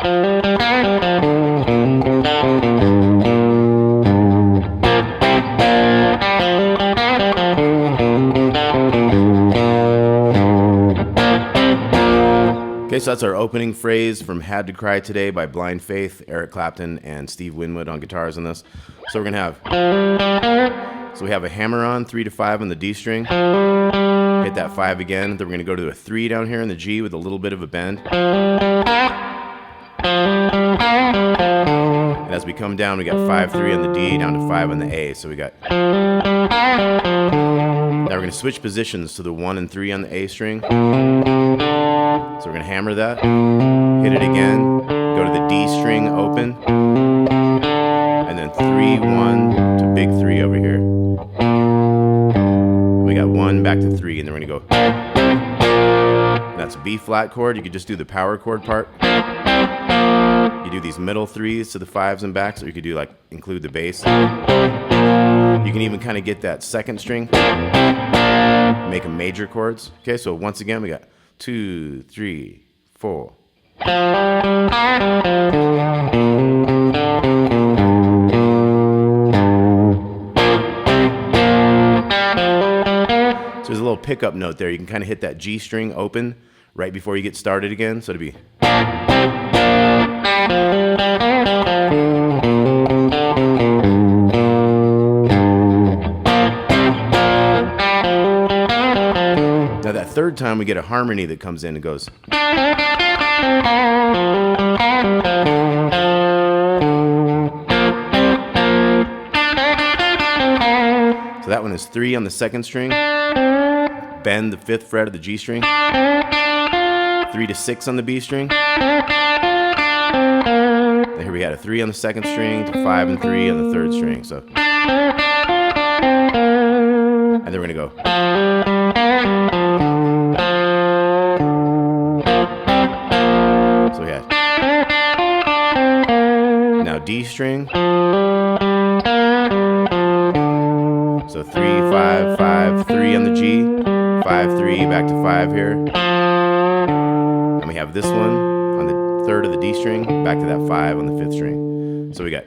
Okay, so that's our opening phrase from Had to Cry Today by Blind Faith, Eric Clapton, and Steve Winwood on guitars on this. So we're going to have, so we have a hammer on, 3 to 5 on the D string, hit that 5 again, then we're going to go to a 3 down here in the G with a little bit of a bend. And as we come down, we got 5-3 on the D, down to 5 on the A, so we got... Now we're going to switch positions to the 1 and 3 on the A string. So we're going to hammer that, hit it again, go to the D string open, and then 3-1 to big 3 over here. We got 1 back to 3, and then we're going to go. That's a B flat chord. You could just do the power chord part. You do these middle 3s to the 5s and backs, or you could do like include the bass. You can even kind of get that second string, make them major chords. Okay, so once again we got 2, 3, 4. So there's a little pickup note there. You can kind of hit that G string open right before you get started again. So it'd be. Now that third time we get a harmony that comes in and goes. So that one is 3 on the second string, bend the 5th fret of the G string, 3 to 6 on the B string. Then here we had a 3 on the second string to 5 and 3 on the third string. So, and then we're gonna go. So we had now D string. So 3, 5, 5, 3 on the G, 5, 3, back to 5 here. And we have this one on the 3rd of the D string, back to that 5 on the 5th string. So we got.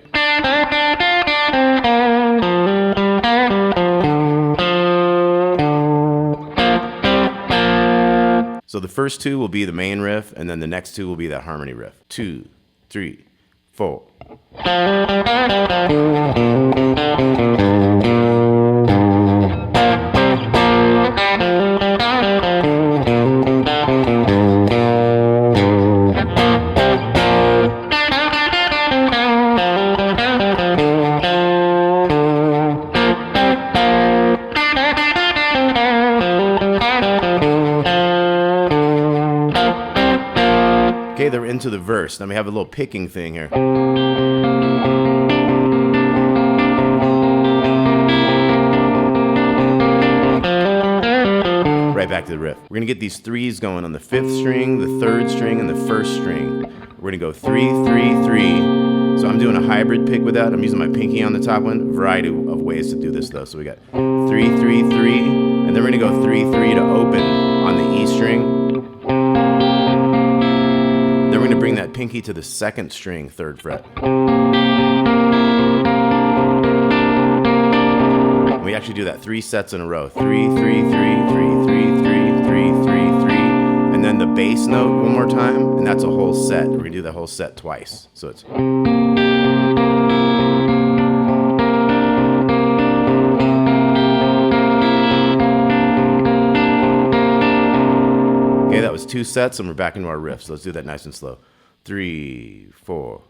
So the first 2 will be the main riff, and then the next 2 will be that harmony riff. 2, 3, 4. Okay, they're into the verse. Now we have a little picking thing here. Right back to the riff. We're going to get these 3s going on the 5th string, the 3rd string, and the 1st string. We're going to go 3, 3, 3. So I'm doing a hybrid pick with that. I'm using my pinky on the top one. Variety of ways to do this though. So we got 3, 3, 3, and then we're going to go 3, 3 to open on the E string. Then we're going to bring that pinky to the 2nd string, 3rd fret. And we actually do that 3 sets in a row. 3, 3, 3, 3, 3, 3, 3, 3, 3. And then the bass note one more time, and that's a whole set. We're going to do that whole set twice. So it's. Okay, that was 2 sets, and we're back into our riff. So let's do that nice and slow. 3, 4.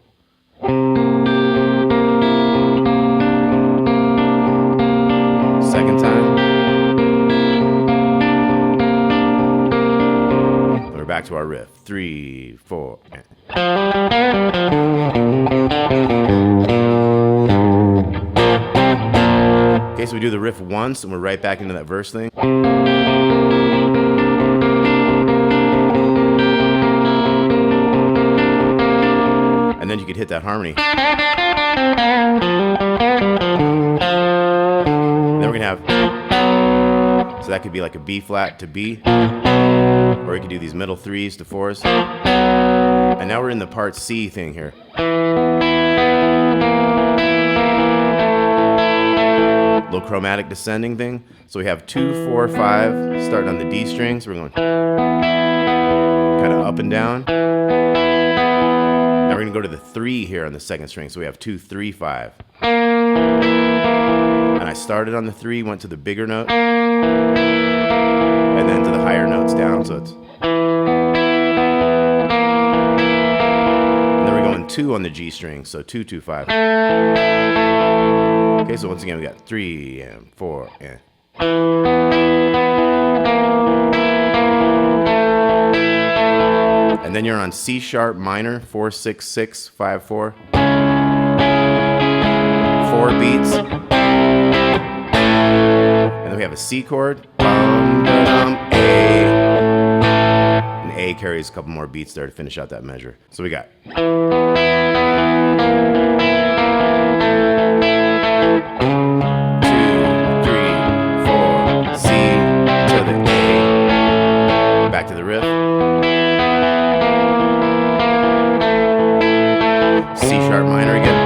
Second time. And we're back to our riff. 3, 4. Okay, so we do the riff once, and we're right back into that verse thing. And then you could hit that harmony. And then we're gonna have, so that could be like a B flat to B, or you could do these middle 3s to 4s. And now we're in the part C thing here. Little chromatic descending thing. So we have 2, 4, 5 starting on the D string. So we're going kind of up and down. Now we're going to go to the 3 here on the second string. So we have 2, 3, 5. And I started on the 3, went to the bigger note, and then to the higher notes down. So it's. And then we're going 2 on the G string. So 2, 2, 5. Okay, so once again we got 3 and 4 and. And then you're on C sharp minor, 4, 6, 6, 5, 4. 4 beats. And then we have a C chord. A. And A carries a couple more beats there to finish out that measure. So we got. 2, 3, 4, C to the A. Back to the riff. C sharp minor again.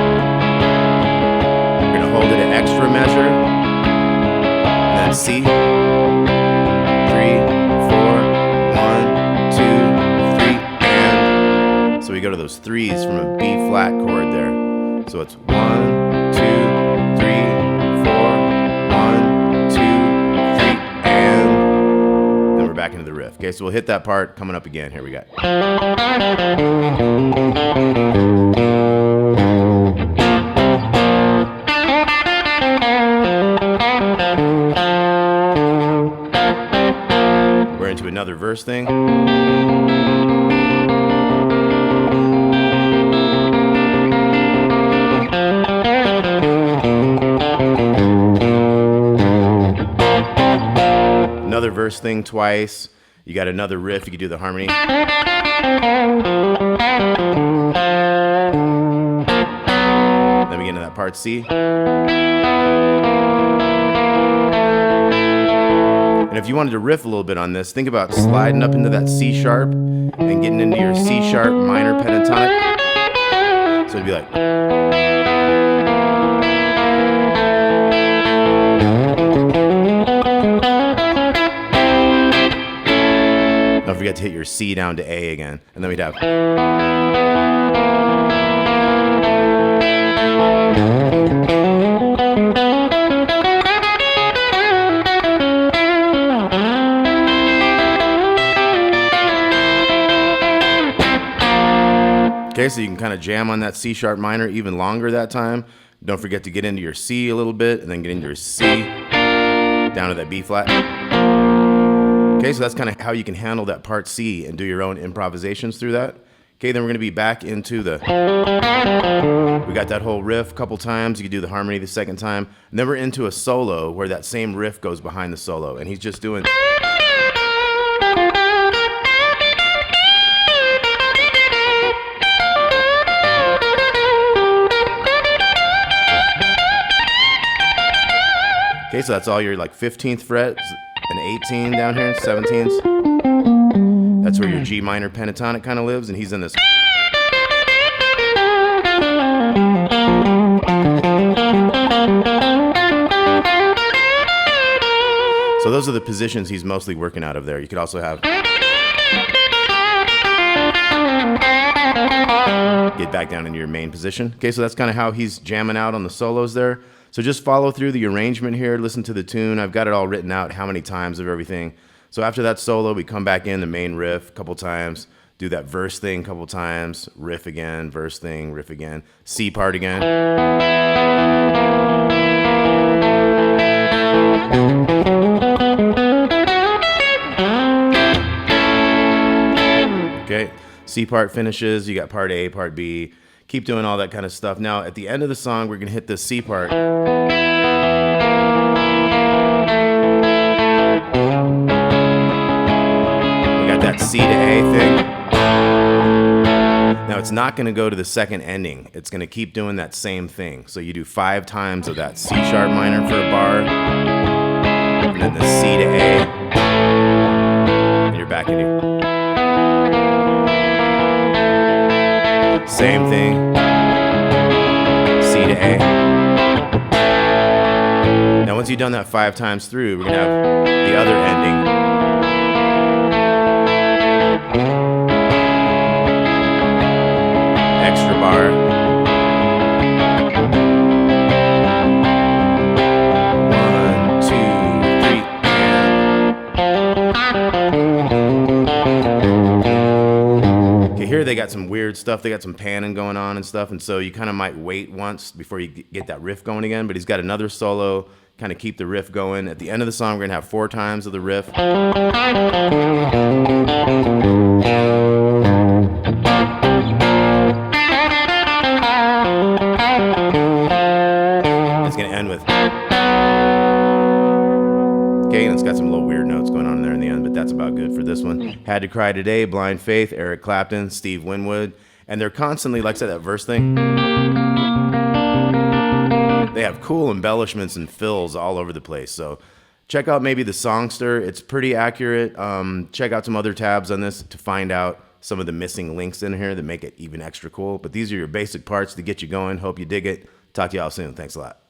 We're going to hold it an extra measure. And then C. 3, 4, 1, 2, 3, and. So we go to those 3s from a B flat chord there. So it's 1, 2, 3, 4, 1, 2, 3, and. Then we're back into the riff. Okay, so we'll hit that part coming up again. Here we go. We're into another verse thing. Another verse thing twice. You got another riff. You can do the harmony. Then we get into that part C. And if you wanted to riff a little bit on this, think about sliding up into that C sharp and getting into your C sharp minor pentatonic. So it'd be like. Don't forget to hit your C down to A again. And then we'd have. Okay, so you can kind of jam on that C sharp minor even longer that time. Don't forget to get into your C a little bit and then get into your C down to that B flat. Okay, so that's kind of how you can handle that part C and do your own improvisations through that. Okay, then we're going to be back into the. We got that whole riff a couple times. You can do the harmony the second time. And then we're into a solo where that same riff goes behind the solo. And he's just doing. Okay, so that's all your like 15th fret, an 18 down here, 17s. That's where your G minor pentatonic kind of lives, and he's in this. So those are the positions he's mostly working out of there. You could also have. Get back down into your main position. Okay, so that's kind of how he's jamming out on the solos there. So just follow through the arrangement here, listen to the tune. I've got it all written out, how many times of everything. So after that solo, we come back in the main riff a couple times, do that verse thing a couple times, riff again, verse thing, riff again, C part again. Okay, C part finishes, you got part A, part B. Keep doing all that kind of stuff. Now, at the end of the song, we're going to hit the C part. We got that C to A thing. Now, it's not going to go to the second ending. It's going to keep doing that same thing. So you do 5 times of that C sharp minor for a bar, and then the C to A, and you're back into. Same thing. C to A. Now once you've done that 5 times through, we're going to have the other ending. Extra bar. 1, 2, 3, and... Okay, here they got some weird stuff. They got some panning going on and stuff, and so you kind of might wait once before you get that riff going again, but he's got another solo, kind of keep the riff going. At the end of the song, we're going to have 4 times of the riff. It's going to end with... Okay, and it's got some little weird notes going on in there in the end, but that's about good for this one. Had to Cry Today, Blind Faith, Eric Clapton, Steve Winwood. And they're constantly, like I said, that verse thing, they have cool embellishments and fills all over the place. So check out maybe the Songster. It's pretty accurate. Check out some other tabs on this to find out some of the missing links in here that make it even extra cool. But these are your basic parts to get you going. Hope you dig it. Talk to y'all soon. Thanks a lot.